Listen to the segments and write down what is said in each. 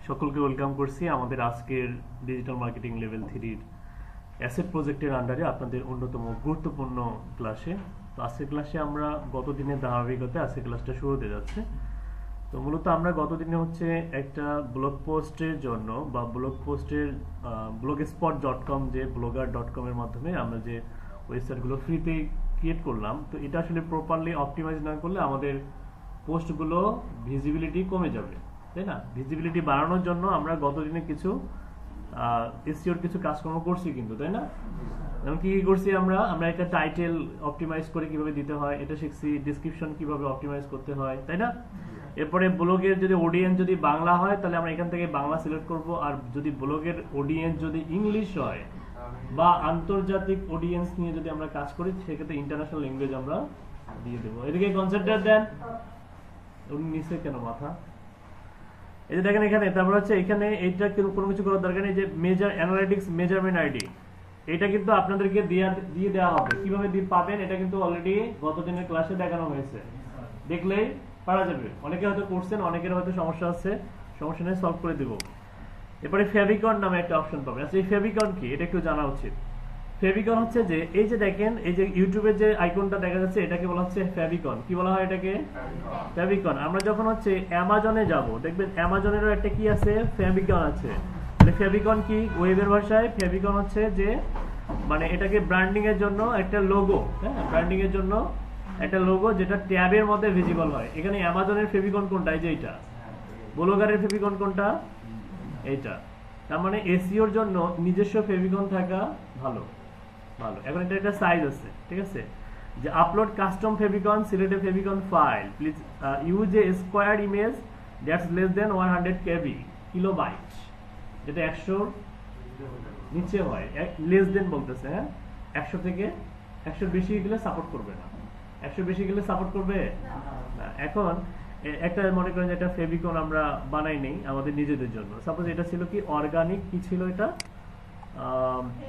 সকলকে ওয়েলকাম করছি আমাদের আজকের ডিজিটাল মার্কেটিং লেভেল 3 এর অ্যাসেট প্রজেক্টের আন্ডারে আপনাদের অন্যতম গুরুত্বপূর্ণ ক্লাসে। তো আজকের ক্লাসে আমরা গত দিনের ধারাবাহিকতায় আজকের ক্লাসটা শুরু হতে যাচ্ছে। তো মূলত আমরা গত দিনে হচ্ছে একটা ব্লগ পোস্টের জন্য বা blogspot.com যে blogger.com এর মাধ্যমে আমরা যে ওয়েবসাইটগুলো ফ্রিতে ক্রিয়েট করলাম, তো এটা আসলে প্রপারলি অপটিমাইজ না করলে আমাদের পোস্টগুলো ভিজিবিলিটি কমে যাবে, তাই না? ভিজিবিলিটি বাড়ানোর জন্য আমরা গত দিনে কিছু এসইওর কিছু কাজকর্ম করছি কিন্তু, তাই না? যেমন কি করছি আমরা একটা টাইটেল অপটিমাইজ করে কিভাবে দিতে হয় এটা শিখছি, ডেসক্রিপশন কিভাবে অপটিমাইজ করতে হয়, তাই না? এরপরে ব্লগের যদি অডিয়েন্স যদি বাংলা হয় তাহলে আমরা এখান থেকে বাংলা সিলেক্ট করব, আর যদি ব্লগের অডিয়েন্স যদি ইংলিশ হয় বা আন্তর্জাতিক অডিয়েন্স নিয়ে যদি আমরা কাজ করি সেক্ষেত্রে ইন্টারন্যাশনাল ল্যাঙ্গুয়েজ আমরা দিয়ে দেবো। এদিকে কনসেপ্টটা দেন, উনি নিচে কেন মাথা, এই যে দেখেন এখানে, তারপর হচ্ছে এখানে এইটা কোনো কিছু করার দরকার নেই, যে মেজার অ্যানালিটিক্স মেজারমেন্ট আইডি এটা কিন্তু আপনাদেরকে দিয়ে দেওয়া হবে। কিভাবে পাবেন এটা কিন্তু অলরেডি গত দিনের ক্লাসে দেখানো হয়েছে, দেখলেই পারা যাবে। অনেকে হয়তো করছেন, অনেকের হয়তো সমস্যা আছে, সমস্যা নিয়ে সলভ করে দেব। এরপরে ফেভিকন নামে একটা অপশন পাবেন। আচ্ছা, এই ফেভিকন কি এটা একটু জানা উচিত। ফেভিকন হচ্ছে যে এই যে দেখেন এই যে ইউটিউবের যে আইকনটা দেখা যাচ্ছে এটাকে বলা হচ্ছে ফেভিকন। কি বলা হয় এটাকে? ফেভিকন। আমরা যখন হচ্ছে অ্যামাজনে যাব দেখবেন অ্যামাজনেরও একটা কি আছে, ফেভিকন আছে। তাহলে ফেভিকন কি ওয়েবের ভাষায়? ফেভিকন হচ্ছে যে মানে এটাকে ব্র্যান্ডিং এর জন্য একটা লোগো, হ্যাঁ, ব্র্যান্ডিং এর জন্য একটা লোগো যেটা ট্যাবের মধ্যে ভিজিবল হয়। এখানে অ্যামাজনের ফেভিকন কোনটা? এই যে এইটা। ব্লগারের ফেভিকন কোনটা? এইটা। তার মানে এসইওর জন্য নিজস্ব ফেভিকন থাকা ভালো ভালো। এখন এটা একটা সাইজ আছে, ঠিক আছে, যে upload custom favicon selected favicon file please use a square image that's less than 100 KB kilobyte, যেটা 100 নিচে হয়, লেস দেন বলতেছে, হ্যাঁ, 100 থেকে 100 বেশি গেলে সাপোর্ট করবে না। 100 বেশি গেলে সাপোর্ট করবে না। এখন একটা মনে করেন যে একটা ফেভিকন আমরা বানাই নেই আমাদের নিজেদের জন্য। সাপোজ এটা ছিল কি অর্গানিক, কি ছিল এটা,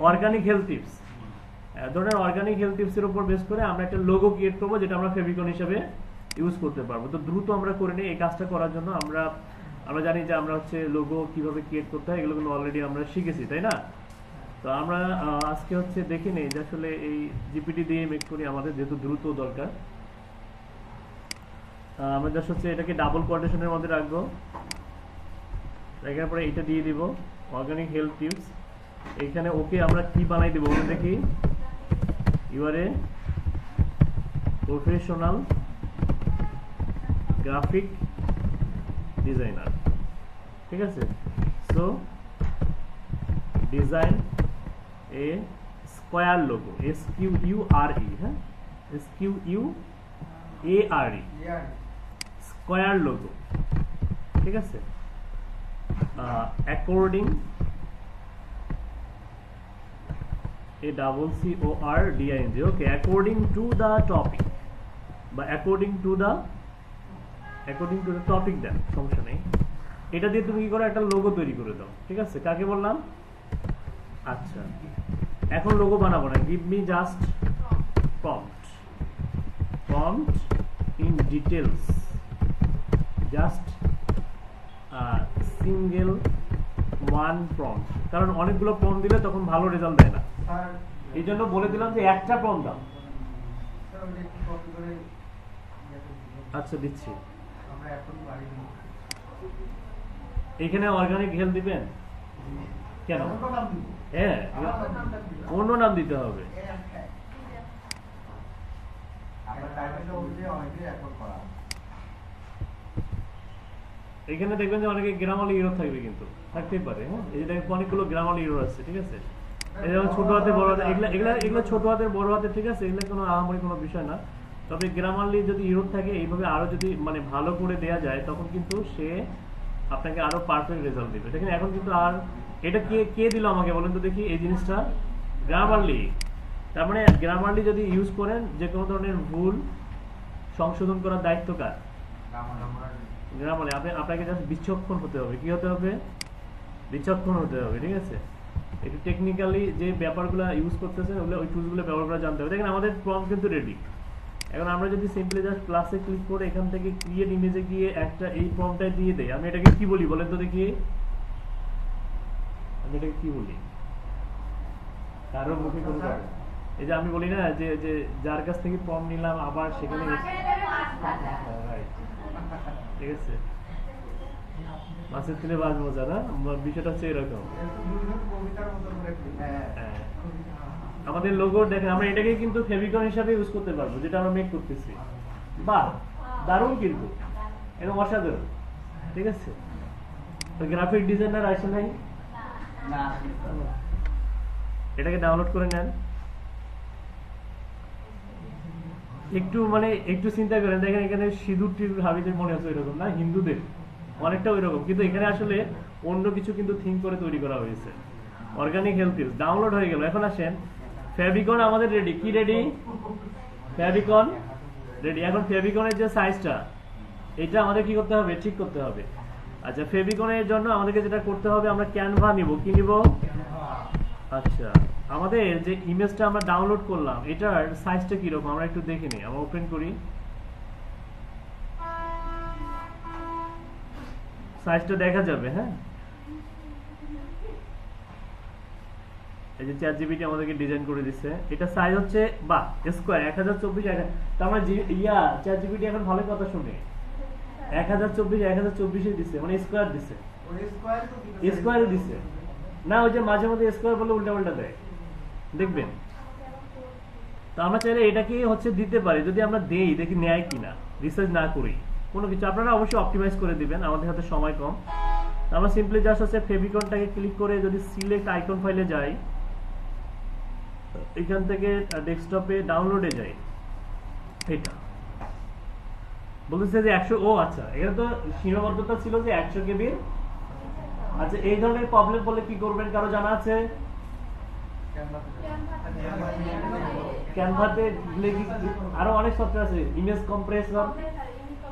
অর্গানিক হেলথ টিপস। ধরেন অর্গানিক হেলথ টিপস এর উপর বেস করে আমরা একটা লোগো ক্রিয়েট করবো যেটা আমরা ফেভিকন হিসেবে ইউজ করতে পারবো। তো দ্রুত আমরা করে নিই এই কাজটা করার জন্য। আমরা জানি যে আমরা হচ্ছে লোগো কিভাবে ক্রিয়েট করতে হয়, এগুলো কিন্তু অলরেডি আমরা শিখেছি, তাই না? তো আমরা আজকে হচ্ছে দেখে নেই যে আসলে এই জিপিটি দিয়ে মেক করি, আমাদের যেহেতু দ্রুত দরকার। আমরা জাস্ট হচ্ছে এটাকে ডাবল কোটেশনের মধ্যে রাখবো, রাখার পরে এটা দিয়ে দিব অর্গানিক হেলথ টিপস। এইখানে ওকে আমরা কি বানাই দেবো বলে দেখি, you are a professional graphic designer, ঠিক আছে? So design a square logo, SQURE, হ্যাঁ, SQUARE, স্কোয়ার লোগো, ঠিক আছে, according ACCORDING, okay, according to the topic বা according to the topic then, সমস্যা নেই। এটা দিয়ে তুমি কি করো, একটা লোগো তৈরি করে দাও, ঠিক আছে? কাকে বললাম? আচ্ছা, এখন লোগো বানাবো না, give me just prompt in details, just single one prompt, কারণ অনেকগুলো প্রম্পট দিলে তখন ভালো রেজাল্ট দেয় না। এই জন্য বলে দিলাম যে একটা প্রম্পট দাও। আচ্ছা, দিচ্ছি। এখানে অর্গানিক হেলথ দিবেন কেন? হ্যাঁ, অন্য নাম দিতে হবে। এখানে দেখবেন যে অনেকে গ্রামালি ইউরো থাকবে, কিন্তু থাকতেই পারে, হ্যাঁ, এই যে দেখেন অনেকগুলো গ্রামালি ইউরো আছে, ঠিক আছে? এই যেমন ছোট হাতে বড় হাতে, এগুলো ছোট হাতের বড় হাতে, ঠিক আছে, এগুলো কোনো আহামরি কোনো বিষয় না। তবে গ্রামারলি যদি ইউরোপ থাকে এইভাবে আরো যদি মানে ভালো করে দেয়া যায় তখন কিন্তু সে আপনাকে আরো পারফেক্ট রেজাল্ট দিবে। দেখেন এখন কিন্তু আর এটা কে দিল আমাকে বলেন তো দেখি এই জিনিসটা? গ্রামারলি। তার মানে গ্রামারলি যদি ইউজ করেন যে কোনো ধরনের ভুল সংশোধন করার দায়িত্ব কার? গ্রামারলি। আপনাকে জাস্ট বিচক্ষণ হতে হবে। কি হতে হবে? বিচক্ষণ হতে হবে, ঠিক আছে? একটু টেকনিক্যালি যে ব্যাপারগুলো ইউজ করতেছেন ওগুলো, ওই টুলসগুলো ব্যবহার করা জানতে হবে। দেখেন আমাদের প্রম্পট কিন্তু রেডি। এখন আমরা যদি সিম্পলি জাস্ট প্লাসে ক্লিক করে এখান থেকে ক্রিয়েট ইমেজে গিয়ে একটা এই প্রম্পটটা দিয়ে দেই, আমি এটাকে কি বলি বলেন তো দেখি? আমি এটাকে কি বলি, কারো মুখে কোনো কথা। এই যে আমি বলি না যে যে যার কাছ থেকে ফর্ম নিলাম আবার সেখানে ঠিক আছে, মাছের তেলে মাছ মজা না, বিষয়টা হচ্ছে এরকম। আমাদের লোগো দেখেন, আমরা এটাকে কিন্তু ফেভিকন হিসাবে ইউজ করতে পারবো, যেটা আমরা মেক করতেছি। বাহ, দারুণ কিন্তু, একদম অসাধারণ। ঠিক আছে, তো গ্রাফিক ডিজাইনার আসে নাই, এটাকে ডাউনলোড করে নেন। একটু মানে একটু চিন্তা করেন, দেখেন এখানে সিঁদুর টিঁদুর হাবিদের মনে আছে এরকম না, হিন্দুদের অনেকটা ওই রকম, কিন্তু এখানে আসলে অন্য কিছু কিন্তু থিঙ্ক করে তৈরি করা হয়েছে। অর্গানিক হেলথ ইউজ ডাউনলোড হয়ে গেল। এখন আসেন, ফেভিকন আমাদের রেডি। কি রেডি? Favicon ready. এখন ফেভিকনের যে সাইজটা, এটা আমাদের কি করতে হবে? ঠিক করতে হবে। আচ্ছা, ফেভিকনের জন্য আমাদেরকে যেটা করতে হবে, আমরা ক্যানভা নিব। কি নিব? আচ্ছা, আমাদের যে ইমেজটা আমরা ডাউনলোড করলাম, এটার সাইজটা কিরকম আমরা একটু দেখে নিই। আমরা ওপেন করি, সাইজটা দেখা যাবে। হ্যাঁ, এই যে চ্যাটজিপিটি আমাদেরকে ডিজাইন করে দিচ্ছে, এটা সাইজ হচ্ছে বাহ স্কয়ার 1024। তার মানে চ্যাটজিপিটি এখন ভালো কথা শুনে 1024 দিচ্ছে, মানে স্কয়ার দিচ্ছে, স্কয়ার দিচ্ছে না। ওই যে মাঝে মধ্যে স্কয়ার বলে উল্টা পাল্টা দেয়, দেখবেন। তো আমরা চাইলে এটাকে হচ্ছে দিতে পারি, যদি আমরা দেই, দেখি নেয় কিনা, রিসার্চ না করি কোনো কিছু। আপনারা অবশ্যই অপটিমাইজ করে দিবেন, আমাদের হাতে সময় কম। আমরা সিম্পলি জাস্ট হচ্ছে ফেভিকনটাকে ক্লিক করে যদি সিলেক্ট আইকন ফাইলে যাই, এখান থেকে ডেস্কটপে ডাউনলোডে যাই, এটা বলতেছে যে 100। ও আচ্ছা, এখানে তো সীমাবদ্ধতা ছিল যে 100 কেবি। আচ্ছা, এই ধরনের প্রবলেম বলে কি করবেন, কারো জানা আছে? ক্যানভাতে আরো অনেক সফটওয়্যার আছে, ইমেজ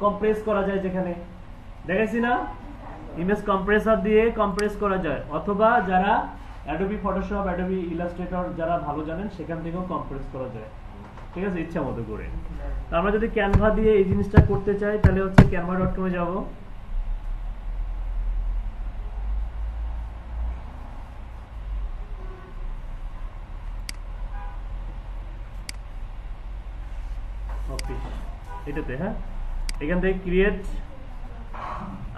কম্প্রেস করা যায়, যেখানে দেখাইছি না, ইমেজ কম্প্রেসর দিয়ে কম্প্রেস করা যায়, অথবা যারা অ্যাডোবি ফটোশপ, অ্যাডোবি ইলাস্ট্রেটর যারা ভালো জানেন, সেখান থেকেও কম্প্রেস করা যায়। ঠিক আছে, ইচ্ছা মতো করে। তো আমরা যদি ক্যানভা দিয়ে এই জিনিসটা করতে চাই, তাহলে হচ্ছে canva.com এ যাব। এটাতে, হ্যাঁ, এখান থেকে ক্রিয়েট,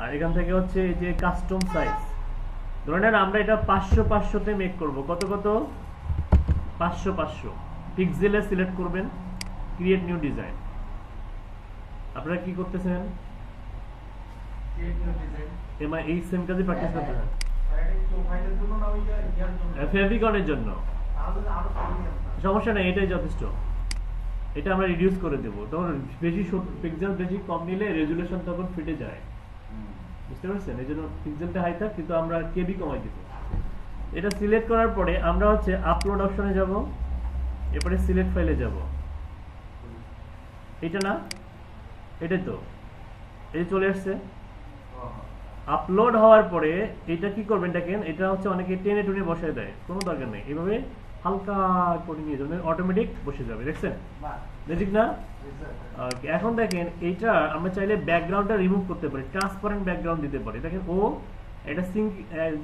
আর এখান থেকে হচ্ছে এই যে কাস্টম সাইজ। ধরে নেন আমরা এটা 500 তে মেক করব। কত কত? 500 পিক্সেলে সিলেক্ট করবেন, ক্রিয়েট নিউ ডিজাইন। আপনারা কি করতেছেন? এই সেম কাজে প্র্যাকটিস করতেছেন ফেভিকনের জন্য। সমস্যা নেই, এটাই যথেষ্ট। এটা আমরা রিডিউস করে দেবো, তখন বেশি পিক্সেল বেশি কম নিলে রেজুলেশন তখন ফিটে যায়, বুঝতে পারছেন? এই জন্য পিক্সেলটা হাই থাক, কিন্তু আমরা কেবি কমাই দিব। এটা সিলেক্ট করার পরে আমরা হচ্ছে আপলোড অপশনে যাব, এরপরে সিলেক্ট ফাইলে যাব। এটা না, এটাই তো, এই চলে আসছে। আপলোড হওয়ার পরে এটা কি করবেন দেখেন, এটা হচ্ছে অনেকে টেনে টুনে বসায় দেয়, কোনো দরকার নেই। এইভাবে হালকা করে নিয়ে যাবেন, অটোমেটিক বসে যাবে, দেখছেন? ম্যাজিক না? এখন দেখেন, এইটা আমরা চাইলে ব্যাকগ্রাউন্ডটা রিমুভ করতে পারি, ট্রান্সপারেন্ট ব্যাকগ্রাউন্ড দিতে পারি। দেখেন, ও এটা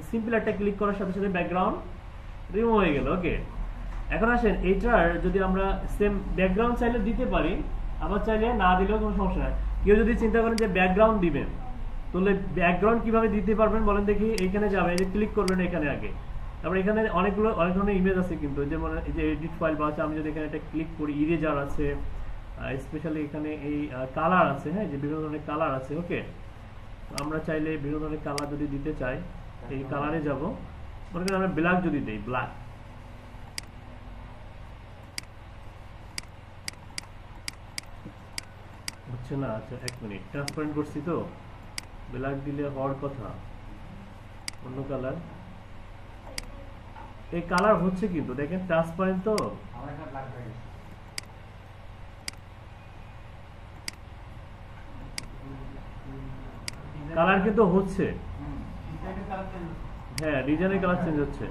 সিম্পল একটা ক্লিক করার সাথে সাথে ব্যাকগ্রাউন্ড রিমুভ হয়ে গেল। ওকে, এখন আসেন, এইটার যদি আমরা সেম ব্যাকগ্রাউন্ড চাইলে দিতে পারি, আবার চাইলে না দিলেও কোনো সমস্যা নাই। কেউ যদি চিন্তা করেন যে ব্যাকগ্রাউন্ড দিবেন, তাহলে ব্যাকগ্রাউন্ড কিভাবে দিতে পারবেন বলেন দেখি। এইখানে যাবেন, এই যে ক্লিক করবেন এখানে আগে, তারপরে এখানে অনেক ধরনের ইমেজ আছে, কিন্তু যেমন এই যে এডিট ফাইল বা আছে, আমি যদি এখানে একটা ক্লিক করি, ইরেজার আছে, স্পেশালি এখানে এই কালার আছে, হ্যাঁ, যে বিভিন্ন ধরনের কালার আছে। ওকে, আমরা চাইলে বিভিন্ন ধরনের কালার যদি দিতে চাই, এই কালারে যাব। মনে করেন আমরা ব্ল্যাক যদি দিই, ব্ল্যাক হচ্ছে না। আচ্ছা, 1 মিনিট, ট্রান্সপারেন্ট করছি তো, ব্ল্যাক দিলে হওয়ার কথা অন্য কালার। এই কালার হচ্ছে, কিন্তু দেখেন ট্রান্সপারেন্ট তো, কালার কিন্তু হচ্ছে, হ্যাঁ, ডিজাইনের কালার চেঞ্জ হচ্ছে।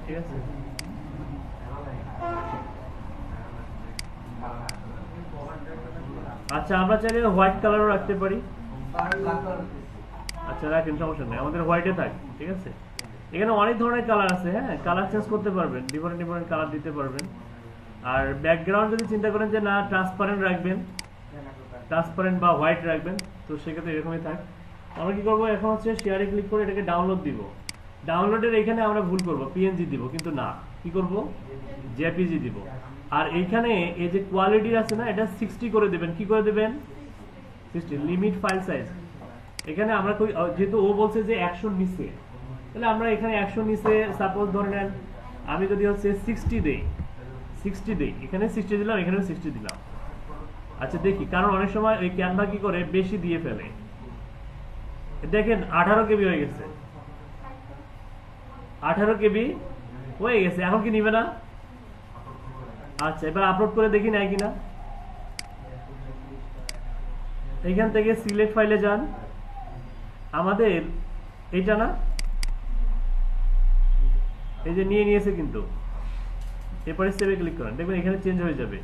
ঠিক আছে, আচ্ছা, আমরা চাইলে হোয়াইট কালারও রাখতে পারি। আচ্ছা, রাখেন, সমস্যা নেই, আমাদের হোয়াইটে থাক। ঠিক আছে, এখানে অনেক ধরনের কালার আছে, হ্যাঁ, কালার চেঞ্জ করতে পারবেন, ডিফারেন্ট ডিফারেন্ট কালার দিতে পারবেন। আর ব্যাকগ্রাউন্ড যদি চিন্তা করেন যে না ট্রান্সপারেন্ট রাখবেন, ট্রান্সপারেন্ট বা হোয়াইট রাখবেন, তো সেক্ষেত্রে এরকমই থাক। আমরা কি করবো এখন হচ্ছে শেয়ারে ক্লিক করে এটাকে ডাউনলোড দিব। ডাউনলোডের এখানে আমরা ভুল করব, পিএনজি দিব, কিন্তু না, কি করব, জেপিজি দিব। আর এইখানে এই যে কোয়ালিটি আছে না, এটা 60 করে দেবেন। কি করে দেবেন? 60 লিমিট ফাইল সাইজ। এখানে আমরা যেহেতু ও বলছে যে 100 নিচে, তাহলে আমরা এখানে 100 নিচে সাপোজ ধরে নেন আমি যদি হচ্ছে 60 দেই, 60 দেই, এখানে 60 দিলাম, এখানে 60 দিলাম। আচ্ছা দেখি, কারণ অনেক সময় ওই ক্যানভা কি করে বেশি দিয়ে ফেলে। দেখেন 18 কেবি হয়ে গেছে, 18 কেবি হয়ে গেছে। এখন কি নিবে না? আচ্ছা এবার আপলোড করে দেখি নেয় কিনা। এইখান থেকে সিলেক্ট ফাইলে যান, আমাদের এইটা না, এই যে নিয়ে নিয়েছে কিন্তু। এরপরে সেভে ক্লিক করেন, দেখবেন এখানে চেঞ্জ হয়ে যাবে।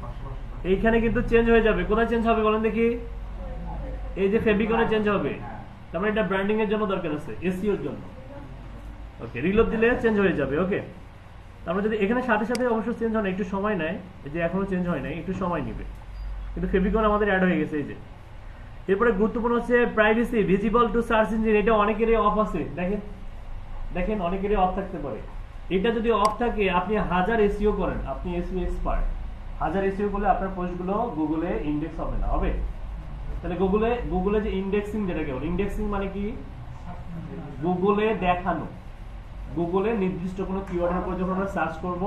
এইখানে কিন্তু চেঞ্জ হয়ে যাবে। কোথায় চেঞ্জ হবে বলেন দেখি? এই যে ফেবিকনে চেঞ্জ হবে, তার মানে এটা ব্র্যান্ডিং এর জন্য দরকার আছে, এসইও এর জন্য। ওকে, রিলোড দিলে চেঞ্জ হয়ে যাবে। ওকে, তারপরে যদি এখানে সাথে সাথে অবশ্য চেঞ্জ হয় না, একটু সময় নেয়, এই যে এখনো চেঞ্জ হয় নাই, একটু সময় নেবে, কিন্তু ফেবিকন আমাদের অ্যাড হয়ে গেছে এই যে। এরপরে গুরুত্বপূর্ণ হচ্ছে privacy, visible to search engine. এটা অনেকেরই অফ আছে, দেখেন দেখেন অনেকেরই অফ থাকতে পারে। এটা যদি অফ থাকে, আপনি 1000 এসইও করেন, আপনি এসইও এক্সপার্ট, 1000 এসইও করলে আপনার পোস্টগুলো গুগলে ইন্ডেক্স হবে না। হবে? তাহলে গুগলে যে ইন্ডেক্সিং, যেটাকে বলে ইন্ডেক্সিং মানে কি, গুগলে দেখানো, গুগলে নির্দিষ্ট কোনো কিওয়ার্ডের উপর যখন আমরা সার্চ করব,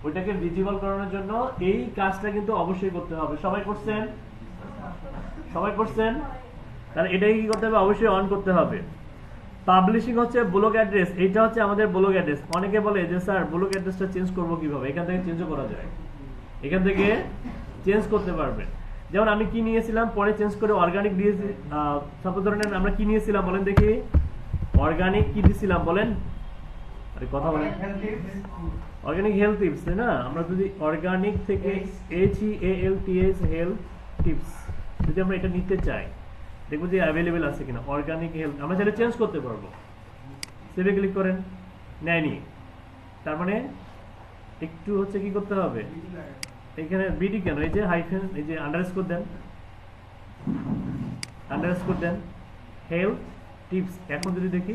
ওইটাকে ভিজিবল করানোর জন্য এই কাজটা কিন্তু অবশ্যই করতে হবে। সবাই করছেন? সবাই করছেন? তাহলে এটাকে কি করতে হবে? অবশ্যই অন করতে হবে। পাবলিশিং হচ্ছে ব্লগ অ্যাড্রেস, এইটা হচ্ছে আমাদের ব্লগ অ্যাড্রেস। অনেকে বলে যে স্যার ব্লগ অ্যাড্রেসটা চেঞ্জ করবো কিভাবে? এখান থেকে চেঞ্জও করা যায়, এখান থেকে চেঞ্জ করতে পারবেন। যেমন আমি কি নিয়েছিলাম, পরে চেঞ্জ করে অর্গানিক দিয়েছি। সাপোজ ধরেন আমরা কি নিয়েছিলাম বলেন দেখি, অর্গানিক কি দিয়েছিলাম বলেন, আরে কথা বলেন, অর্গানিক হেলথ টিপস, তাই না? আমরা যদি অর্গানিক থেকে HEALTH হেলথ টিপস যদি আমরা এটা নিতে চাই, দেখবো যে অ্যাভেলেবেল আছে কিনা অর্গানিক হেলথ। আমরা চাইলে চেঞ্জ করতে পারবো। সেভে ক্লিক করেন, নেয়নি, তার মানে একটু হচ্ছে কি করতে হবে, এখানে বিডি কেন, এই যে হাইফেন, এই যে আন্ডারস্কোর দেন, আন্ডারস্কোর দেন, হেলথ টিপস। এখন যদি দেখি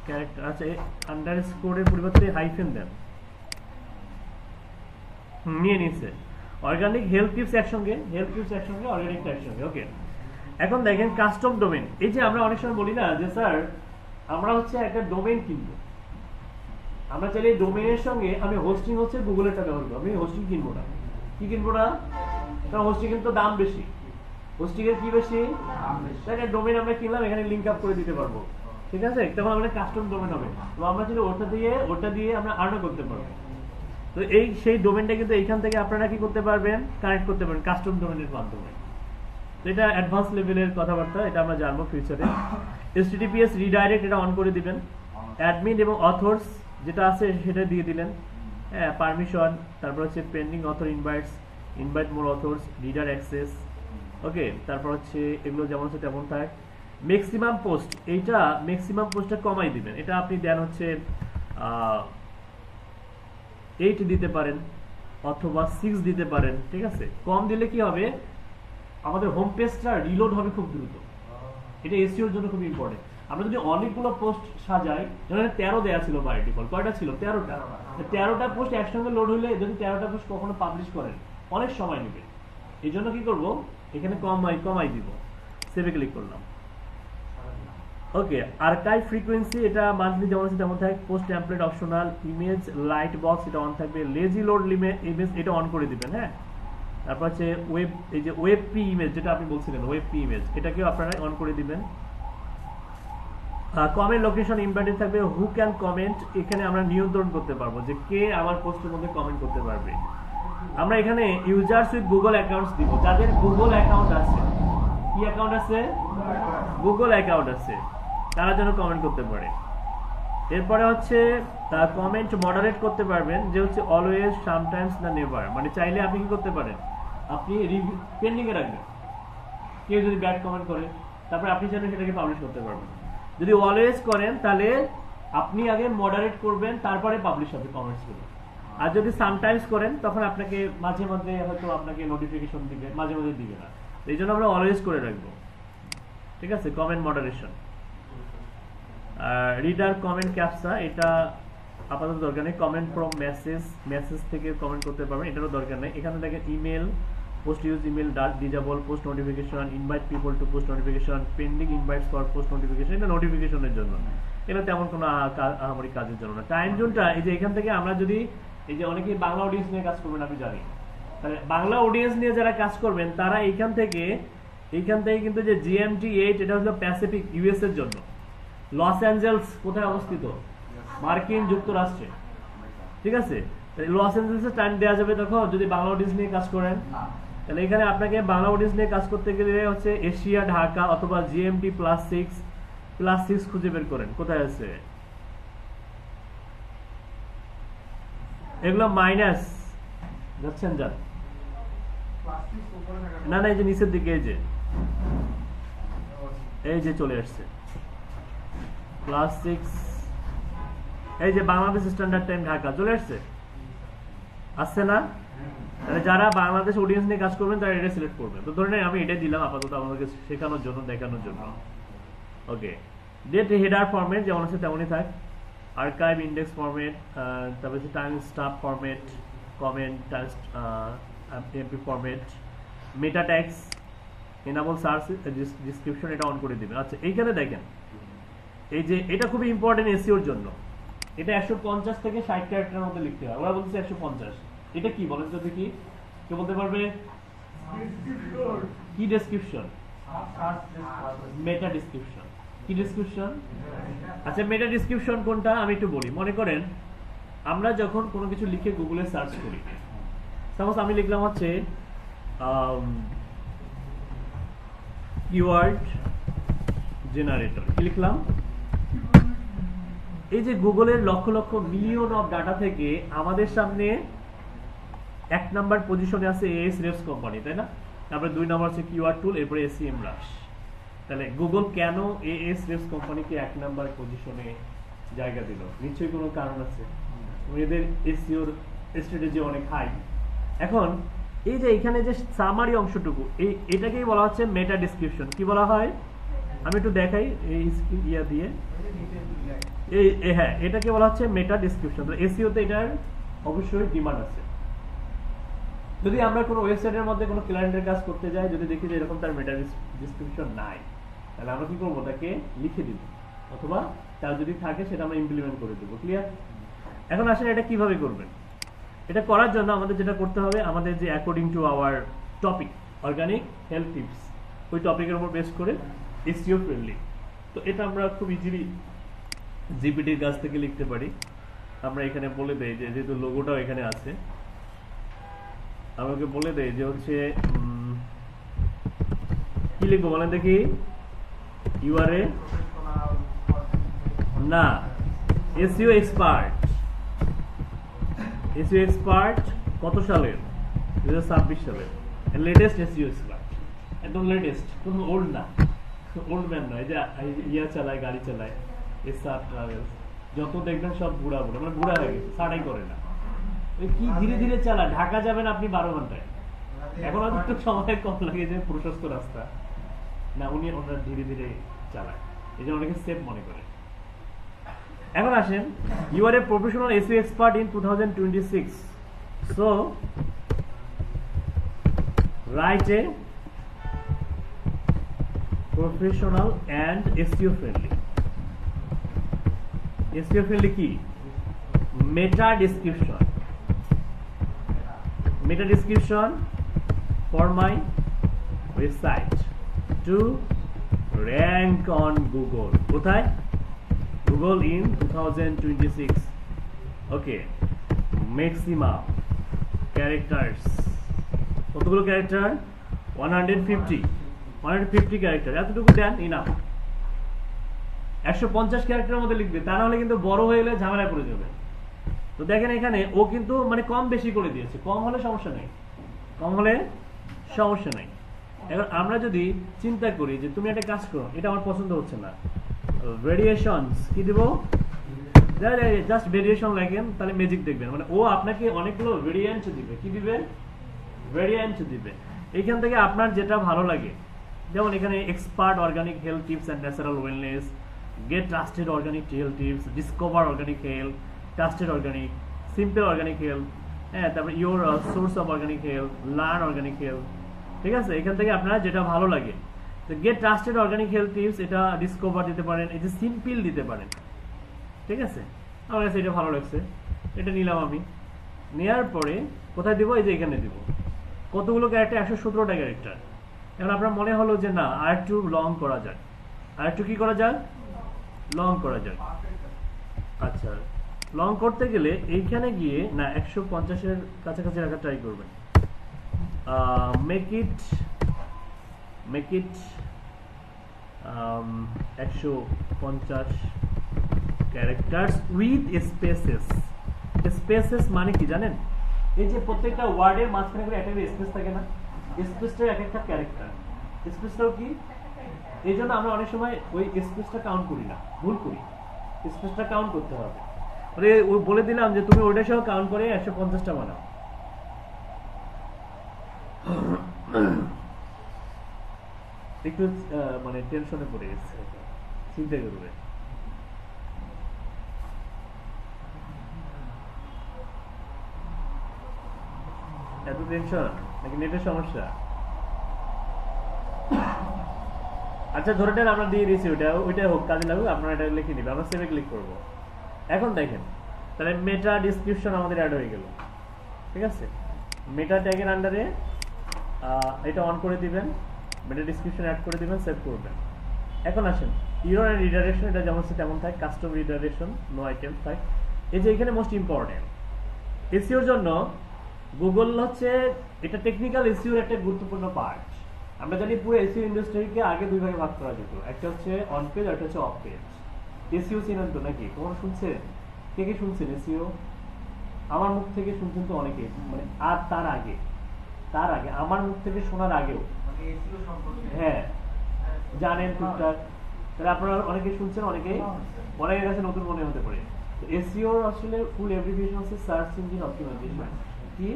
ক্যারেক্টার, আচ্ছা আন্ডারস্কোরের পরিবর্তে হাইফেন দেন, নিয়ে নিচ্ছে অর্গানিক হেলথ টিপস একসঙ্গে, হেলথ টিপস একসঙ্গে, অর্গানিকটা একসঙ্গে। ওকে, এখন দেখেন কাস্টম ডোমেন। এই যে আমরা অনেক সময় বলি না যে স্যার আমরা হচ্ছে একটা ডোমেন কিনবো, আমরা চাইলে এই ডোমেনের সঙ্গে আমি হোস্টিং হচ্ছে গুগলেরটা ব্যবহার করবো, আমি হোস্টিং কিনবো না। কি কিনবো না? কারণ হোস্টিং এর তো দাম বেশি। হোস্টিং এর কি বেশি? দেখেন ডোমেন আমরা কিনলাম, এখানে লিঙ্ক আপ করে দিতে পারবো, ঠিক আছে? তখন আমাদের কাস্টম ডোমেন হবে, তো আমরা চাইলে ওটা দিয়ে আমরা আর্নও করতে পারবো। তো এই সেই ডোমেনটা কিন্তু এইখান থেকে আপনারা কি করতে পারবেন, কানেক্ট করতে পারবেন কাস্টম ডোমেনের মাধ্যমে। তো এটা অ্যাডভান্স লেভেলের কথাবার্তা, এটা আমরা জানবো ফিউচারে। HTTPS রিডাইরেক্ট এটা অন করে দিবেন। অ্যাডমিন এবং অথর্স যেটা আছে সেটা দিয়ে দিলেন, হ্যাঁ, পারমিশন, তারপর হচ্ছে পেন্ডিং অথর ইনভাইটস, ইনভাইট মোর অথর্স, রিডার অ্যাক্সেস। ওকে, তারপর হচ্ছে এগুলো যেমন আছে তেমন থাক। ম্যাক্সিমাম পোস্ট, এইটা ম্যাক্সিমাম পোস্টটা কমাই দিবেন, এটা আপনি দেন হচ্ছে 8 দিতে পারেন অথবা 6 দিতে পারেন, ঠিক আছে? কম দিলে কি হবে, আমাদের হোম পেজটা রিলোড হবে খুব দ্রুত। এটা এসইওর জন্য খুব ইম্পর্টেন্ট। আমরা যদি অনেকগুলো পোস্ট সাজাই, যেমন 13 দেয়া ছিল বাই ডিফল্ট, কয়টা ছিল? 13টা পোস্ট একসঙ্গে লোড হলে, যদি 13টা পোস্ট কখনো পাবলিশ করেন অনেক সময় নেবে। এই জন্য কি করব, এখানে কমাই দিব। সেভে ক্লিক করলাম। ওকে, আর্কাইভ ফ্রিকোয়েন্সি এটা মান্থলি যেমন আছে তেমন থাকে। Post template optional, image light box এটা অন থাকবে। লেজি লোড ইমেজ এটা অন করে দিবেন, হ্যাঁ। তারপর হচ্ছে ওয়েব, এই যে ওয়েব পি ইমেজ যেটা আপনি বলছিলেন, ওয়েব পি ইমেজ এটাকেও আপনারা অন করে দিবেন। কমেন্ট লোকেশন ইম্পর্টেন্ট থাকবে। হু ক্যান কমেন্ট, এখানে আমরা নিয়ন্ত্রণ করতে পারবো যে কে আমার পোস্টের মধ্যে কমেন্ট করতে পারবে। আমরা এখানে ইউজার্স উইথ গুগল অ্যাকাউন্টস দিব, যাদের গুগল অ্যাকাউন্ট আছে। কি অ্যাকাউন্ট আছে? গুগল অ্যাকাউন্ট আছে, তারা যেন কমেন্ট করতে পারে। এরপরে হচ্ছে কমেন্ট মডারেট করতে পারবেন, যে হচ্ছে অলওয়েজ, সামটাইমস না নেভার, মানে চাইলে আপনি কি করতে পারেন, আপনি পেন্ডিং এ রাখবেন। কেউ যদি ব্যাড কমেন্ট করে তারপর আপনি চাইলে সেটাকে পাবলিশ করতে পারবেন। যদি অলওয়েজ করেন তাহলে আপনি আগে মডারেট করবেন, তারপরে পাবলিশ হবে কমেন্টস গুলো। আর যদি সামটাইমস করেন তখন আপনাকে মাঝে মাঝে হয়তো আপনাকে নোটিফিকেশন দিবে, মাঝে মাঝে দিবে না। এই জন্য আমরা অলওয়েজ করে রাখবো, ঠিক আছে? Comment moderation. Reader comment captcha এটা আপাতত দরকার নেই। কমেন্ট ফ্রম মেসেজ থেকে কমেন্ট করতে পারবেন, এটারও দরকার নেই। এখানে দেখেন email, post use email, disable post notification, invite people to post notification, pending invites for post notification, এটা নোটিফিকেশনের জন্য, এটা তেমন কোনো আমাদের কাজের জন্য না। টাইম জোনটা এই যে এখান থেকে আমরা যদি এই যে অনেকেই বাংলা অডিয়েন্স নিয়ে কাজ করবেন আমি জানি, তাহলে বাংলা অডিয়েন্স নিয়ে যারা কাজ করবেন তারা এইখান থেকে কিন্তু যে GMT 8 এটা হলো প্যাসিফিক ইউএস এর জন্য। লস অ্যাঞ্জেলস কোথায় অবস্থিত? মার্কিন যুক্তরাষ্ট্রে, ঠিক আছে? লস অ্যাঞ্জেলসে টাইম দেওয়া যাবে তখন যদি বাংলা অডিয়েন্স নিয়ে কাজ করেন। তাহলে এখানে আপনাকে বাংলা অডিয়েন্স নিয়ে কাজ করতে গেলে হচ্ছে এশিয়া ঢাকা অথবা GMT +6 খুঁজে বের করেন কোথায় আছে। এগুলো মাইনাস যাচ্ছেন যান, না এই যে নিচের দিকে এই যে চলে আসছে +6, এই যে বাংলাদেশ স্ট্যান্ডার্ড টাইম ঢাকা চলে আসছে, আসছে না? তাহলে যারা বাংলাদেশ অডিয়েন্স নিয়ে কাজ করবেন তারা এটা সিলেক্ট করবেন। তো ধরে আমি এটা দিলাম আপাতত আমাদেরকে শেখানোর জন্য, দেখানোর জন্য। ওকে, ডেট হেডার ফরম্যাট যেমন আছে তেমনই থাক, আর্কাইভ ইন্ডেক্স ফরম্যাট, তারপরে হচ্ছে timestamp format, comment MP format, meta tags, enable search description, এটা অন করে দিবেন। আচ্ছা, এইখানে দেখেন এই যে এটা খুবই ইম্পর্টেন্ট এসইওর জন্য। এটা 150 থেকে 60 ক্যারেক্টারের মধ্যে লিখতে হয়। ওরা বলছে 150। এটা কি বলেন তো দেখি, কে বলতে পারবে? কি ডেসক্রিপশন? মেটা ডেসক্রিপশন। কি ডেসক্রিপশন? আচ্ছা, মেটা ডেসক্রিপশন কোনটা আমি একটু বলি। মনে করেন আমরা যখন কোনো কিছু লিখে গুগলে সার্চ করি, সাপোজ আমি লিখলাম হচ্ছে কিওয়ার্ড জেনারেটর, কি লিখলাম? এই যে গুগলের lakh lakh million of data থেকে আমাদের সামনে 1 নাম্বার পজিশনে আছে Ahrefs কোম্পানি, তাই না? তারপরে 2 নাম্বার আছে কিওয়ার্ড টুল, এরপরে SEMrush। তাহলে গুগল কেন Ahrefs কোম্পানিকে 1 নাম্বার পজিশনে জায়গা দিল? নিশ্চয়ই কোনো কারণ আছে। এদের এসইওর স্ট্র্যাটেজি অনেক হাই। এখন এই যে এখানে যে সামারি অংশটুকু, এটাকেই বলা হচ্ছে মেটা ডেসক্রিপশন। কি বলা হয় আমি একটু দেখাই এই ইয়া দিয়ে। হ্যাঁ, এটাকে বলা হচ্ছে মেটা ডেসক্রিপশন। তো এসইওতে এটার অবশ্যই ডিমান্ড আছে। যদি আমরা কোনো ওয়েবসাইটের মধ্যে কোনো ক্লায়েন্টের কাজ করতে যাই, যদি দেখি যে এরকম তার মেটা ডেসক্রিপশন নাই, তাহলে আমরা কি করবো? তাকে লিখে দিব, অথবা তার যদি থাকে সেটা আমরা ইমপ্লিমেন্ট করে দেবো। ক্লিয়ার? এখন আসলে এটা কিভাবে করবেন? এটা করার জন্য আমাদের যেটা করতে হবে, আমাদের যে according to our topic organic health tips, ওই টপিকের উপর বেস করে এসইও ফ্রেন্ডলি। তো এটা আমরা খুব ইজিলি জিপিটির কাছ থেকে লিখতে পারি। আমরা এখানে বলে দেই যে যেহেতু লোগোটাও এখানে আছে, আমাকে বলে দেই যে হচ্ছে কি লিখবো বলেন দেখি। ইউআরএ না, এসইও এক্সপার্ট। এসইও এক্সপার্ট কত সালের? 2026 সালের লেটেস্ট এসইও এক্সপার্ট, একদম লেটেস্ট, কোনো ওল্ড না, ওল্ড ম্যান নয় যে ইয়া চালায়, গাড়ি চালায়, এসআর ট্রাভেলস, যত দেখবেন সব বুড়া বুড়া, মানে বুড়া হয়ে গেছে, সারাই করে না। কি ধীরে ধীরে চালায়, ঢাকা যাবেন আপনি 12 ঘন্টায়। এখন হয়তো একটু সময় কম লাগে যে প্রশস্ত রাস্তা না, ওনারা ধীরে ধীরে চালায়, এই জন্য অনেকে সেফ মনে করে। এখন আসেন, you are a professional SEO expert in 2026, so write a professional and SEO friendly. SEO friendly কি? Meta description. Meta description for my website to rank on Google. কোথায়? Google in 2026. Okay. Maximum characters. কতগুলো character? 150 character. এতটুকু দেন enough. 150 ক্যারেক্টারের মধ্যে লিখবে, তা না হলে কিন্তু বড় হয়ে গেলে ঝামেলায় পড়ে যাবে। তো দেখেন এখানে ও কিন্তু মানে কম বেশি করে দিয়েছে, কম হলে সমস্যা নেই, কম হলে সমস্যা নেই। এখন আমরা যদি চিন্তা করি যে তুমি একটা কাজ করো, এটা আমার পছন্দ হচ্ছে না, ভেরিয়েশনস কি দিব, জাস্ট ভেরিয়েশন লেখেন, তাহলে ম্যাজিক দেখবেন, মানে ও আপনাকে অনেকগুলো ভেরিয়েন্ট দিবে। কি দিবে? ভেরিয়েন্ট দিবে। এইখান থেকে আপনার যেটা ভালো লাগে, যেমন এখানে expert organic health tips and natural wellness, get trusted organic health tips, discover organic health, trusted organic, simple organic health, হ্যাঁ, তারপরে your source of organic health, learn organic health. ঠিক আছে, এখান থেকে আপনার যেটা ভালো লাগে, get trusted organic health tips, এটা ডিসকভার দিতে পারেন, এই যে সিম্পল দিতে পারেন। ঠিক আছে, আমার কাছে এটা ভালো লাগছে, এটা নিলাম আমি। নেওয়ার পরে কোথায় দিব? এই যে এখানে দিব। কতগুলো ক্যারেক্টার? 117টা ক্যারেক্টার। এখন আপনার মনে হলো যে না, আর একটু লং করা যায়, আর একটু কি করা যায়, লং করা যায়। আচ্ছা, লং করতে গেলে এইখানে গিয়ে না 150-এর কাছাকাছি রাখা ট্রাই করবেন। Make it 150 characters with spaces. Spaces মানে কি জানেন? এই যে প্রত্যেকটা ওয়ার্ডের মাঝখানে করে একটা স্পেস থাকে না, স্পেসটা এক একটা ক্যারেক্টার। স্পেসটাও কি, এই জন্য আমরা অনেক সময় ওই স্পেসটা কাউন্ট করি না, ভুল করি। স্পেসটা কাউন্ট করতে হবে। ওই বলে দিলাম যে তুমি ওইটা সহ কাউন্ট করে 150টা বানাও। একটু মানে টেনশনে পড়ে গেছে, চিন্তা করবে। এত টেনশন নাকি নেটের সমস্যা? আচ্ছা, ধরে নেন আমরা দিয়ে দিয়েছি, ওইটা হোক, কাজে লাগুক, আপনারা এটা লিখে নিবে, আমরা সেভে ক্লিক করব। এখন দেখেন, তাহলে মেটা ডিসক্রিপশন আমাদের অ্যাড হয়ে গেল। ঠিক আছে, মেটা ট্যাগের আন্ডারে এটা অন করে দিবেন, মেটা ডিসক্রিপশন অ্যাড করে দিবেন, সেভ করবেন। এখন আসেন ইউর এন্ড রিডাইরেকশন, এটা যেমন তেমন থাকে, কাস্টম রিডাইরেকশন, নো আইটেমস থাকে। এই যে এখানে মোস্ট ইম্পর্টেন্ট এসইওর জন্য গুগল হচ্ছে, এটা টেকনিক্যাল এসইওর একটা গুরুত্বপূর্ণ পার্ট। আমরা জানি পুরো এসইও ইন্ডাস্ট্রিকে আগে দুই ভাগে ভাগ করা যেত, একটা হচ্ছে অন পেজ, একটা হচ্ছে অফ পেজ। এসইও চিনেন তো নাকি? তোমরা শুনছেন? কে কে শুনছেন এসইও? আমার মুখ থেকে শুনছেন তো অনেকে, মানে আর তার আগে আমার মুখ থেকে শোনার আগেও হ্যাঁ জানেন টুকটাক। তাহলে আপনারা অনেকে শুনছেন, অনেকের কাছে নতুন মনে হতে পারে। এসইও আসলে ফুল এভরিথিং হচ্ছে সার্চ ইঞ্জিন অপটিমাইজেশন। কি?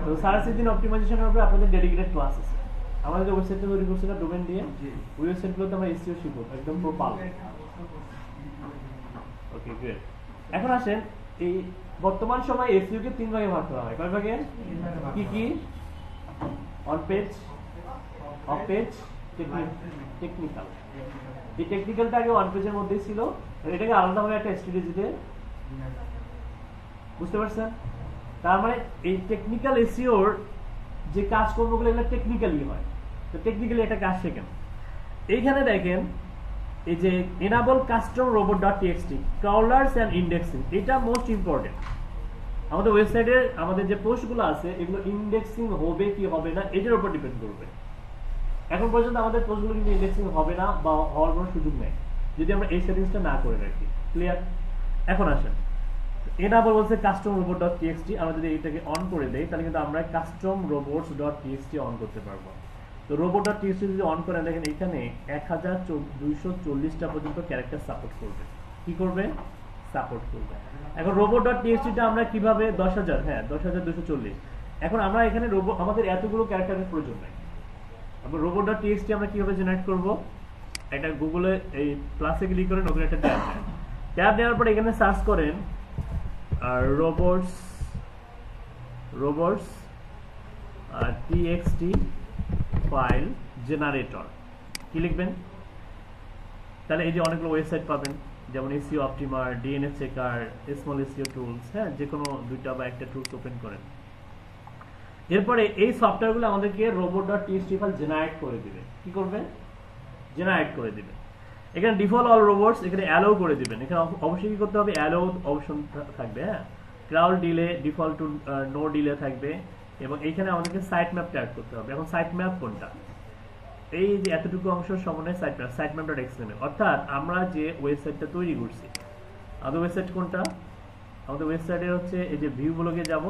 তো সার্চ ইঞ্জিন অপটিমাইজেশনের উপরে আপনাদের ডেডিকেটেড ক্লাস আছে। আমাদের যে ওয়েবসাইটটা তৈরি করছে না ডোমেন দিয়ে, ওই ওয়েবসাইটগুলোতে আমরা এসইও শিখব একদম প্রপার। ওকে, গুড। এখন আসেন, এই বর্তমান সময় এসইও কে 3 ভাগে ভাগ করা হয়। কয় ভাগে? কি কি? On page, of page, technical. এই টেকনিক্যালটা আগে অন পেজের মধ্যেই ছিল, এটাকে আলাদাভাবে একটা স্ট্র্যাটেজিতে, বুঝতে পারছেন? তার মানে এই টেকনিক্যাল এসইওর যে কাজকর্মগুলো এগুলো টেকনিক্যালি হয়। তো টেকনিক্যালি একটা কাজ শেখেন। এইখানে দেখেন, এই যে enable custom robot.txt crawlers and indexing, এটা মোস্ট ইম্পর্টেন্ট। আমাদের ওয়েবসাইটে আমাদের যে পোস্টগুলো আছে এগুলো ইন্ডেক্সিং হবে কি হবে না এটার উপর ডিপেন্ড করবে। এখন পর্যন্ত আমাদের পোস্টগুলো কিন্তু ইন্ডেক্সিং হবে না বা হওয়ার কোনো সুযোগ নেই যদি আমরা এই সেটিংসটা না করে রাখি। ক্লিয়ার? এখন আসেন, enable বলছে custom robot.txt, আমরা যদি এটাকে অন করে দেই তাহলে কিন্তু আমরা custom robots.txt অন করতে পারবো। তো robot.txt যদি অন করে দেখেন, এখানে 1240টা পর্যন্ত ক্যারেক্টার সাপোর্ট করবে। কি করবে? সাপোর্ট করবে। এখন robot.txt টা আমরা কিভাবে 10,000, হ্যাঁ 10,240। এখন আমরা এখানে আমাদের এতগুলো ক্যারেক্টারের প্রয়োজন নাই। আমরা robot.txt আমরা কিভাবে জেনারেট করব? এটা গুগলে এই প্লাসে ক্লিক করে নতুন একটা ট্যাব নেওয়ার পরে এখানে সার্চ করেন আর robots txt ফাইল জেনারেটর, কি লিখবেন? তাহলে এই যে অনেকগুলো ওয়েবসাইট পাবেন, যেমন SEO optimizer, DNS checker, small SEO tools, হ্যাঁ যে কোনো দুইটা বা একটা টুলস ওপেন করেন। এরপরে এই সফটওয়্যারগুলো আমাদেরকে robot.txt ফাইল জেনারেট করে দিবে। কি করবে? জেনারেট করে দিবে। এখানে ডিফল্ট অল রোবটস, এখানে অ্যালাউ করে দিবেন। এখানে অবশ্যই কি করতে হবে? অ্যালাউ অপশন থাকবে, হ্যাঁ। Crowd delay default to know delay থাকবে, এবং এইখানে আমাদেরকে সাইট ম্যাপটা অ্যাড করতে হবে। এখন সাইট ম্যাপ কোনটা? এই যে এতটুকু অংশ সমন্বয়ে সাইট ম্যাপ.xml, অর্থাৎ আমরা যে ওয়েবসাইটটা তৈরি করছি, আমাদের ওয়েবসাইট কোনটা? আমাদের ওয়েবসাইটের হচ্ছে এই যে ভিউ ব্লগে যাব,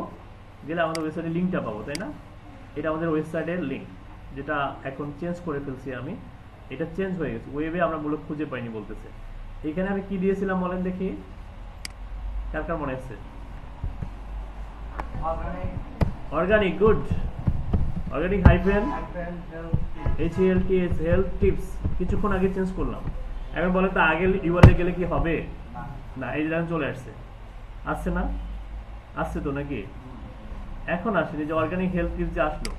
গেলে আমাদের ওয়েবসাইটের লিঙ্কটা পাবো, তাই না? এটা আমাদের ওয়েবসাইটের লিঙ্ক। যেটা এখন চেঞ্জ করে ফেলছি আমি, এটা চেঞ্জ হয়ে গেছে, ওয়েবে আমরা মূলত খুঁজে পাইনি বলতেছে। এখানে আমি কি দিয়েছিলাম বলেন দেখি, কার কার মনে আছে? Organic, good. Organic hyphen HELTH health tips কিছুক্ষণ আগে চেঞ্জ করলাম। এখন বলেন তো আগে ইউআরএল গেলে কি হবে? না, এই যে চলে আসছে, আসছে না? আসছে তো নাকি? এখন আসেনি, যে অর্গানিক হেলথ টিপস যে আসলো,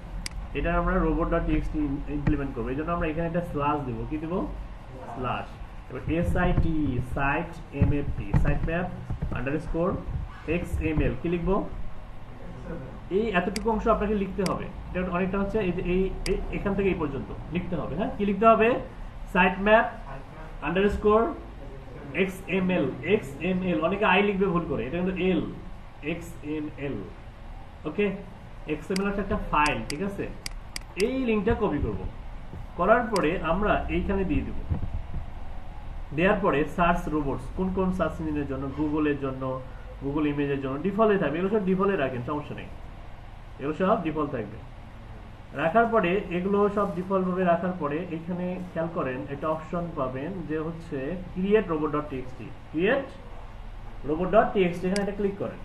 এটা আমরা robot.txt ইমপ্লিমেন্ট করবো। এই জন্য আমরা এখানে একটা স্ল্যাশ দেবো। কি দেবো? স্ল্যাশ। এবার SITE site MFT site map underscore XML কি লিখবো? এই এতটুকু অংশ আপনাকে লিখতে হবে। এটা অনেকটা হচ্ছে এই এখান থেকে এই পর্যন্ত লিখতে হবে। হ্যাঁ, কি লিখতে হবে? সাইট ম্যাপ আন্ডারস্কোর XML অনেকে আই লিখবে ভুল করে, এটা কিন্তু L XML। ওকে, XML হচ্ছে একটা ফাইল, ঠিক আছে? এই লিঙ্কটা কপি করব, করার পরে আমরা এইখানে দিয়ে দিব। দেওয়ার পরে সার্চ রোবটস, কোন কোন সার্চ ইঞ্জিনের জন্য? গুগলের জন্য, গুগল ইমেজের জন্য ডিফল্টে থাকবে। এগুলো সব ডিফল্টে রাখেন, সমস্যা নেই, এগুলো সব ডিফল্ট থাকবে। রাখার পরে এগুলো সব ডিফল্ট ভাবে রাখার পরে এখানে খেয়াল করেন একটা অপশন পাবেন যে হচ্ছে ক্রিয়েট robot.txt। ক্রিয়েট robot.txt, এখানে এটা ক্লিক করেন।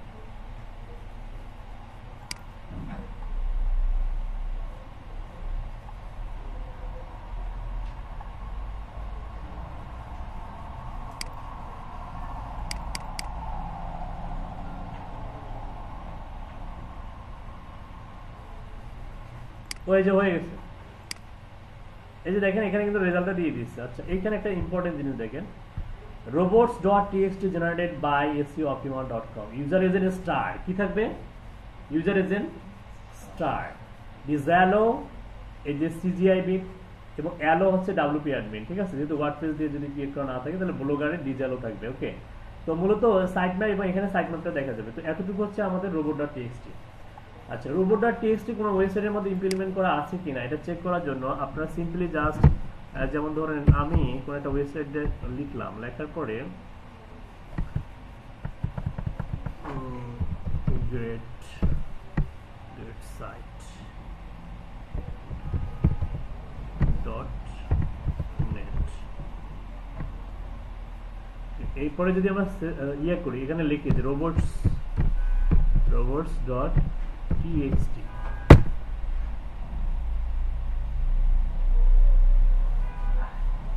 ওই যে হয়ে গেছে, এই যে দেখেন এখানে কিন্তু রেজাল্টটা দিয়ে দিচ্ছে। আচ্ছা, এইখানে একটা ইম্পর্টেন্ট জিনিস দেখেন, robots.txt generated by seooptimal.com user agent star কি থাকবে? ইউজার এজেন্ট স্টার, ডিজালো এই যে CGI বিট এবং অ্যালো হচ্ছে WP অ্যাডমিন, ঠিক আছে? যেহেতু ওয়ার্ডপ্রেস দিয়ে যদি ক্রিয়েট করা না থাকে তাহলে ব্লগারে ডিজালো থাকবে। ওকে, তো মূলত সাইট ম্যাপ এবং এখানে সাইট ম্যাপটা দেখা যাবে। তো এতটুকু হচ্ছে আমাদের robot.txt। আচ্ছা, robot.txt কোনো ওয়েবসাইটের মধ্যে ইমপ্লিমেন্ট করা আছে কিনা এটা চেক করার জন্য আপনারা সিম্পলি জাস্ট, যেমন ধরেন আমি কোনো একটা ওয়েবসাইটে লিখলাম, লেখার পরে গ্রেট সাইট ডট নেট, এরপরে যদি আমরা ইয়ে করি, এখানে লিখি যে robots.txt,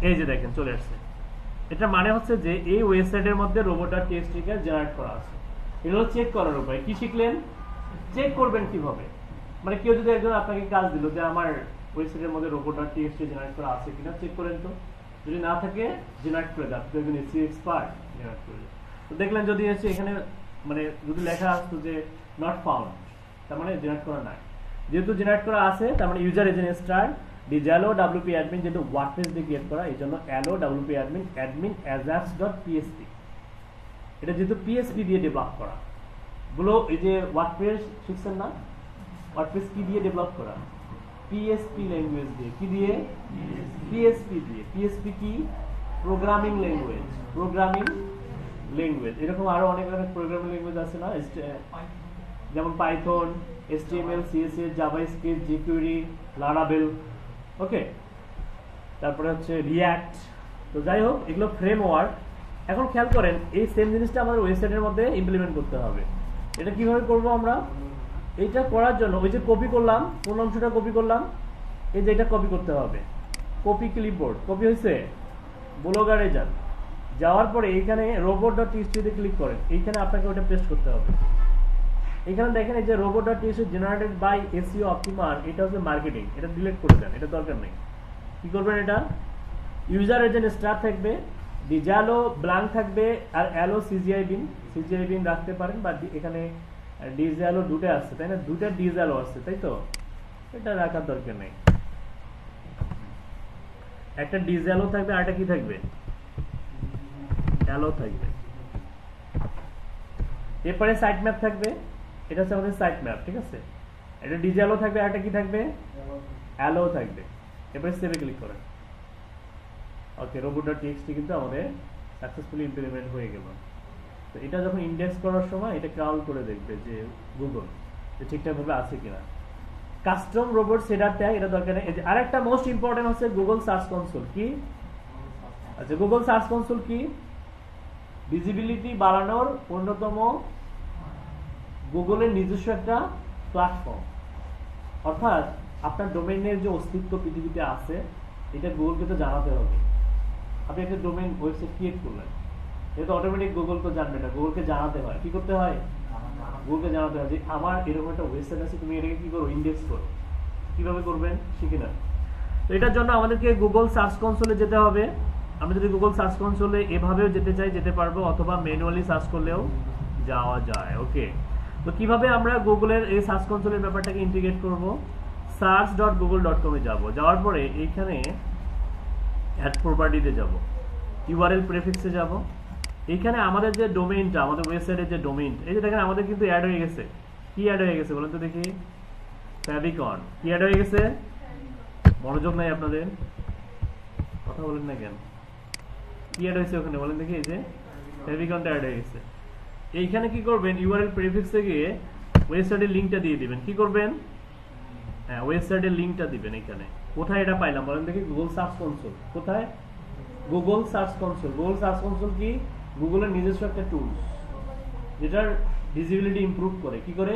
এই যে দেখেন চলে আসছে। এটা মানে হচ্ছে যে এই ওয়েবসাইটের মধ্যে robot.txt কে জেনারেট করা আছে। এগুলো চেক করার উপায় কি শিখলেন? চেক করবেন কিভাবে, মানে কেউ যদি একজন আপনাকে কাজ দিল যে আমার ওয়েবসাইটের মধ্যে robot.txt জেনারেট করা আছে কিনা চেক করেন, তো যদি না থাকে জেনারেট করে দেন, আপনি একজন SEO এক্সপার্ট, জেনারেট করে দেন। তো দেখলেন যদি এসে এখানে মানে যদি লেখা আসতো যে নট ফাউন্ড, তার মানে জেনারেট করা নাই। যেহেতু জেনারেট করা আছে তার মানে user agent star disallow WP admin, যেহেতু ওয়ার্ডপ্রেস দিয়ে ক্রিয়েট করা এই জন্য aloe WP admin admin ajax.php, এটা যেহেতু PHP দিয়ে ডেভেলপ করা। গুলো এই যে ওয়ার্ডপ্রেস শিখছেন না, ওয়ার্ডপ্রেস কি দিয়ে ডেভেলপ করা? PHP ল্যাঙ্গুয়েজ দিয়ে। কি দিয়ে? PHP দিয়ে। PHP কি? Programming language. এরকম আরো অনেক অনেক প্রোগ্রামিং ল্যাঙ্গুয়েজ আছে না, যেমন Python, HTML, CSS, JavaScript, jQuery, Laravel. Okay, তারপরে হচ্ছে রিঅ্যাক্ট। তো যাই হোক, এগুলো ফ্রেমওয়ার্ক। এখন খেয়াল করেন এই সেম জিনিসটা আমাদের ওয়েবসাইটের মধ্যে ইমপ্লিমেন্ট করতে হবে। এটা কিভাবে করব আমরা? এইটা করার জন্য ওই যে কপি করলাম, কোন অংশটা কপি করলাম, এই যে এটা কপি করতে হবে। কপি ক্লিপবোর্ড, কপি হয়েছে, ব্লগারে যান, যাওয়ার পরে এইখানে robot.txt তে ক্লিক করেন, এইখানে আপনাকে ওটা পেস্ট করতে হবে। এখানে দেখেন এই যে robot.txt generated by SEO optimal, এটা হচ্ছে মার্কেটিং, এটা ডিলিট করে দেন, এটা দরকার নেই। কি করবেন? এটা ইউজার এজেন্ট স্টার থাকবে, ডিজালো ব্ল্যাঙ্ক থাকবে, আর অ্যালো CGI বিন রাখতে পারেন, বা এখানে ডিজালো দুটো আছে তাই না, দুটো ডিজালো আছে তাই তো, এটা রাখার দরকার নেই। একটা ডিজালো থাকবে আর একটা কি থাকবে? অ্যালো থাকবে। এরপরে সাইট ম্যাপ থাকবে, এটা হচ্ছে আমাদের সাইট ম্যাপ, ঠিক আছে? এটা ডিজালো থাকবে আর একটা কি থাকবে? অ্যালো থাকবে। এরপরে সেভে ক্লিক করেন। ওকে, robot.txt কিন্তু আমাদের সাকসেসফুলি ইমপ্লিমেন্ট হয়ে গেল। তো এটা যখন ইন্ডেক্স করার সময় এটা ক্রাউল করে দেখবে যে গুগল যে ঠিকঠাক ভাবে আছে কিনা। কাস্টম রোবট সেটার ট্যাগ, এটা দরকার নেই। আরেকটা মোস্ট ইম্পর্টেন্ট হচ্ছে গুগল সার্চ কনসোল। কি? আচ্ছা, গুগল সার্চ কনসোল কি? ভিজিবিলিটি বাড়ানোর অন্যতম গুগলের নিজস্ব একটা প্ল্যাটফর্ম। অর্থাৎ আপনার ডোমেইনের যে অস্তিত্ব পৃথিবীতে আছে, এটা গুগলকে তো জানাতে হবে। আপনি একটা ডোমেইন ওয়েবসাইট ক্রিয়েট করলেন, এটা অটোমেটিক গুগল তো জানবে না, গুগলকে জানাতে হয়। কি করতে হয়? গুগলকে জানাতে হয় যে আমার এরকম একটা ওয়েবসাইট আছে, তুমি এটাকে কি করো, ইন্ডেক্স করো। কিভাবে করবেন শিখে নেন। তো এটার জন্য আমাদেরকে গুগল সার্চ কনসোলে যেতে হবে। আমি যদি গুগল সার্চ কনসোলে এভাবেও যেতে চাই যেতে পারবো, অথবা ম্যানুয়ালি সার্চ করলেও যাওয়া যায়। ওকে, তো কিভাবে আমরা গুগলের এই সার্চ কনসোলের ব্যাপারটাকে ইন্টিগ্রেট করব? search.google.com এ যাব, যাওয়ার পরে এইখানে অ্যাড প্রপার্টিতে যাব, ইউআরএল প্রেফিক্সে যাব। এইখানে আমাদের যে ডোমেইনটা, আমাদের ওয়েবসাইটের যে ডোমেইন, এই যে দেখেন আমাদের কিন্তু অ্যাড হয়ে গেছে। কি অ্যাড হয়ে গেছে বলেন তো দেখি? ফেভিকন। কি অ্যাড হয়ে গেছে? মনোযোগ নাই আপনাদের, কথা বলেন না কেন? কি অ্যাড হয়েছে ওখানে বলেন দেখি? এই যে ফেভিকনটা অ্যাড হয়ে গেছে। এইখানে কি করবেন? ইউআরএল প্রেফিক্সে গিয়ে ওয়েবসাইটের লিংকটা দিয়ে দিবেন। কি করবেন? হ্যাঁ, ওয়েবসাইটের লিংকটা দিবেন। এখানে কোথায় এটা পাইলাম বলেন দেখি? Google search console. কোথায়? Google search console. Google search console কি? গুগলের নিজস্ব একটা টুলস, যেটার ভিজিবিলিটি ইমপ্রুভ করে। কি করে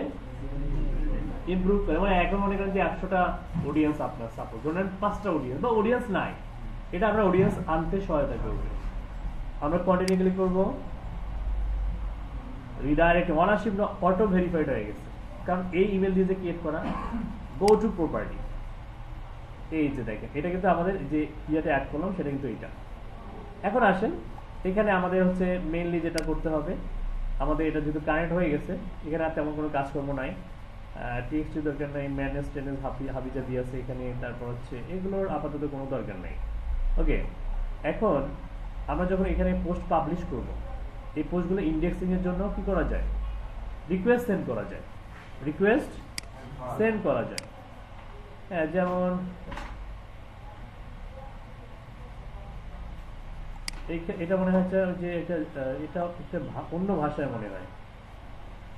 ইমপ্রুভ করে? মানে এখন মনে করেন যে 100টা অডিয়েন্স আপনার, সাপোজ ধরেন 5টা অডিয়েন্স বা অডিয়েন্স নাই, এটা আমরা অডিয়েন্স আনতে সহায়তা করবে। আমরা কন্টিনিউ ক্লিক করবো, রিডাইরেক্ট ওনারশিপ অটো ভেরিফাইড হয়ে গেছে, কারণ এই ইমেল দিয়ে যে ক্রিয়েট করা। গো টু প্রপার্টি, এই যে দেখেন এটা কিন্তু আমাদের যে ইয়েতে অ্যাড করলাম সেটা কিন্তু এইটা। এখন আসেন, এখানে আমাদের হচ্ছে মেইনলি যেটা করতে হবে, আমাদের এটা যেহেতু কানেক্ট হয়ে গেছে, এখানে আর তেমন কোনো কাজকর্ম নাই। টেক্সট দরকার নাই, ম্যানেজ টেনেজ হাবিজা দিয়ে আছে এখানে, তারপর হচ্ছে এগুলোর আপাতত কোনো দরকার নেই। ওকে, এখন আমরা যখন এখানে পোস্ট পাবলিশ করব, এই পোস্টগুলো ইন্ডেক্সিং এর জন্য কি করা যায়? রিকোয়েস্ট সেন্ড করা যায়। রিকোয়েস্ট সেন্ড করা যায়। হ্যাঁ, যেমন এটা মনে হচ্ছে যে এটা একটা অন্য ভাষায় মনে হয়,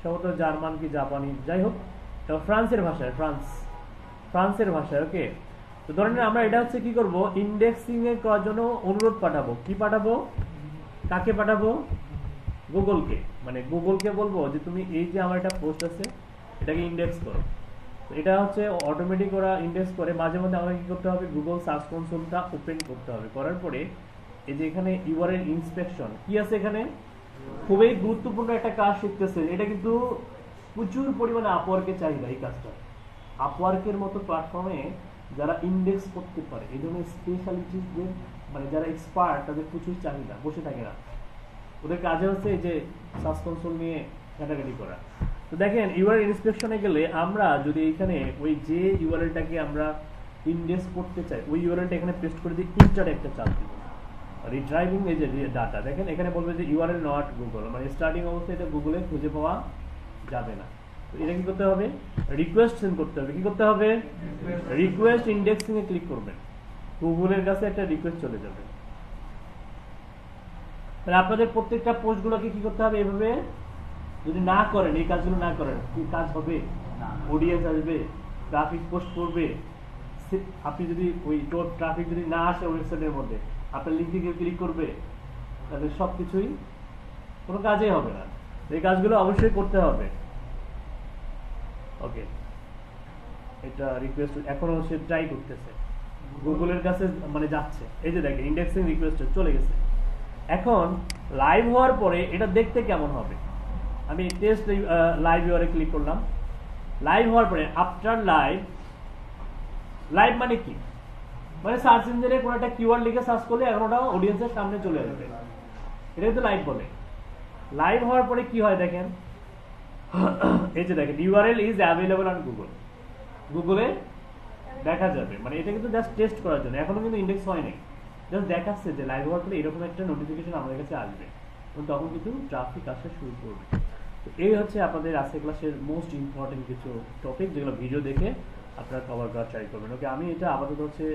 সম্ভবত জার্মান কি জাপানি, যাই হোক ফ্রান্সের ভাষায়, ফ্রান্সের ভাষায়। ওকে, তো ধরেন আমরা এটা হচ্ছে কি করব? ইন্ডেক্সিং এর করার জন্য অনুরোধ পাঠাবো। কি পাঠাবো? কাকে পাঠাবো? গুগলকে। মানে গুগলকে বলবো যে তুমি এই যে আমার একটা পোস্ট আছে, এটাকে ইন্ডেক্স করো। এটা হচ্ছে অটোমেটিক ওরা ইন্ডেক্স করে। মাঝে মধ্যে আমাকে কি করতে হবে? গুগল সার্চ কনসোলটা ওপেন করতে হবে। করার পরে এই যে এখানে ইউআরএল ইন্সপেকশন কি আছে, এখানে খুবই গুরুত্বপূর্ণ একটা কাজ শিখতেছে। এটা কিন্তু প্রচুর পরিমাণে আপওয়ার্কের চাহিদা। এই কাজটা আপওয়ার্কের মতো প্ল্যাটফর্মে যারা ইন্ডেক্স করতে পারে, এই ধরনের স্পেশালিটিদের, মানে যারা এক্সপার্ট, তাদের প্রচুর চাহিদা, বসে থাকে না। ওদের কাজে হচ্ছে এই যে সার্চ কনসোল নিয়ে ঘাটাঘাটি করা। তো দেখেন ইউআরএল ইন্সপেকশনে গেলে আমরা যদি এখানে ওই যে ইউআরএলটাকে আমরা ইন্ডেক্স করতে চাই, ওই ইউআরএলটা এখানে পেস্ট করে দিয়ে ইন্টার একটা চাপ দিব, রিড্রাইভিং এই যে ডাটা, দেখেন এখানে বলবে যে ইউআরএল নট গুগল, মানে স্টার্টিং অবস্থায় এটা গুগলে খুঁজে পাওয়া যাবে না। তো এটা কি করতে হবে? রিকোয়েস্ট সেন্ড করতে হবে। কি করতে হবে? রিকোয়েস্ট ইন্ডেক্সিং এ ক্লিক করবেন, গুগলের কাছে একটা রিকোয়েস্ট চলে যাবে। তাহলে আপনাদের প্রত্যেকটা পোস্টগুলোকে কি করতে হবে? এভাবে যদি না করেন, এই কাজগুলো না করেন, কি কাজ হবে? অডিয়েন্স আসবে, ট্রাফিক পোস্ট করবে। আপনি যদি ওই ট্রাফিক যদি না আসে ওয়েবসাইটের মধ্যে, আপনার লিঙ্কে কেউ ক্লিক করবে, তাহলে সবকিছুই কোনো কাজেই হবে না। এই কাজগুলো অবশ্যই করতে হবে। ওকে, এটা রিকোয়েস্ট এখনো সে ট্রাই করতেছে, গুগলের কাছে মানে যাচ্ছে। এই যে দেখেন ইন্ডেক্সিং রিকোয়েস্ট চলে গেছে। এখন লাইভ হওয়ার পরে এটা দেখতে কেমন হবে? আমি টেস্ট লাইভ ইউআরএ ক্লিক করলাম। লাইভ হওয়ার পরে আফটার লাইভ, লাইভ মানে কি? মানে সার্চ ইঞ্জিনে কোনো একটা কিওয়ার্ড লিখে সার্চ করলে এখন ওটা অডিয়েন্সের সামনে চলে আসবে, এটা কিন্তু লাইভ বলে। লাইভ হওয়ার পরে কি হয় দেখেন, এই যে দেখেন URL is available on Google, গুগলে দেখা যাবে। মানে এটা কিন্তু জাস্ট টেস্ট করার জন্য, এখনো কিন্তু ইন্ডেক্স হয় নাই, জাস্ট দেখাচ্ছে যে লাইভ হওয়ার পরে এরকম একটা নোটিফিকেশন আমাদের কাছে আসবে, তখন কিন্তু ট্রাফিক আসা শুরু করবে। তো এই হচ্ছে আপনাদের আজকে ক্লাসের মোস্ট ইম্পর্টেন্ট কিছু টপিক, যেগুলো ভিডিও দেখে আপনারা কভার করার ট্রাই করবেন। ওকে, আমি এটা আপাতত হচ্ছে